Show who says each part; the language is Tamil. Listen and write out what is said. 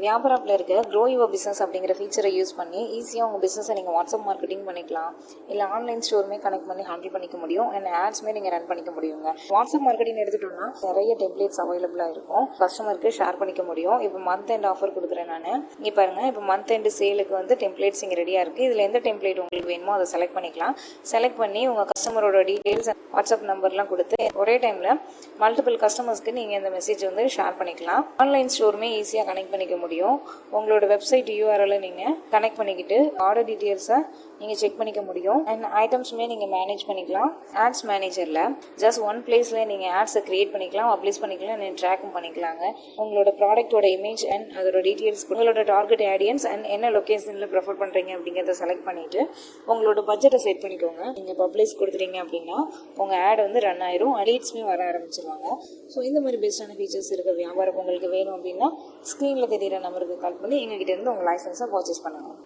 Speaker 1: வியாபார ஆப்பில் இருக்க க்ரோ யுவர் பிஸ்னஸ் அப்படிங்கிற ஃபீச்சரை யூஸ் பண்ணி ஈஸியாக உங்கள் பிஸ்னஸை நீங்கள் வாட்ஸ்அப் மார்க்கெட்டிங் பண்ணிக்கலாம். இல்லை ஆன்லைன் ஸ்டோருமே கனெக்ட் பண்ணி ஹேண்டில் பண்ணிக்க முடியும். அண்ட் ஆட்ஸ்மே நீங்கள் ரன் பண்ணிக்க முடியுங்க. வாட்ஸ்அப் மார்க்கெட்டிங் எடுத்துட்டோம்னா நிறைய டெம்ப்ளேட்ஸ் அவைலபிளாக இருக்கும். கஸ்டமருக்கு ஷேர் பண்ணிக்க முடியும். இப்போ மந்த் எண்ட் ஆஃபர் கொடுக்குறேன் நான். இங்கே பாருங்கள், இப்போ மந்த் எண்ட் சேலுக்கு வந்து டெம்ப்ளேட்ஸ் இங்கே ரெடியாக இருக்குது. இதில் எந்த டெம்ப்ளேட் உங்களுக்கு வேணுமோ அதை செலக்ட் பண்ணிக்கலாம். செலக்ட் பண்ணி உங்கள் கஸ்டமரோட டீட்டெயில்ஸ் வாட்ஸ்அப் நம்பர்லாம் கொடுத்து ஒரே டைமில் மல்டிபிள் கஸ்டமர்ஸ்க்கு நீங்கள் இந்த மெசேஜ் வந்து ஷேர் பண்ணிக்கலாம். ஆன்லைன் ஸ்டோருமே ஈஸியாக கனெக்ட் பண்ணிக்க முடியும். உங்களோட வெப்சைட் யூஆர்எல்லை நீங்கள் கனெக்ட் பண்ணிக்கிட்டு ஆர்டர் டீட்டெயில்ஸை நீங்கள் செக் பண்ணிக்க முடியும். அண்ட் ஐட்டம்ஸுமே நீங்கள் மேனேஜ் பண்ணிக்கலாம். ஆட்ஸ் மேனேஜரில் ஜஸ்ட் ஒன் பிளேஸில் நீங்கள் ஆட்ஸை க்ரியேட் பண்ணிக்கலாம், பப்ளிஷ் பண்ணிக்கலாம், நீங்கள் ட்ராக்கும் பண்ணிக்கலாங்க. உங்களோட ப்ராடக்ட்டோட இமேஜ் அண்ட் அதோட டீட்டெயில்ஸ், உங்களோட டார்கெட் ஆடியன்ஸ் அண்ட் என்ன லொக்கேஷனில் ப்ரிஃபர் பண்ணுறீங்க அப்படிங்கிறத செலக்ட் பண்ணிவிட்டு உங்களோட பட்ஜெட்டை செட் பண்ணிக்கோங்க. நீங்கள் பப்ளிஷ் கொடுத்துட்டீங்க அப்படின்னா உங்கள் ஆட் வந்து ரன் ஆயிரும். லீட்ஸ்மே வர ஆரம்பிச்சிருவாங்க. ஸோ இந்த மாதிரி பெஸ்ட்டான ஃபீச்சர்ஸ் இருக்க வியாபாரம் உங்களுக்கு வேணும் அப்படின்னா ஸ்க்ரீனில் தெரியிற நம்பருக்கு கால் பண்ணி எங்ககிட்ட இருந்து உங்கள் லைசன்ஸை பர்ச்சேஸ் பண்ணுங்கள்.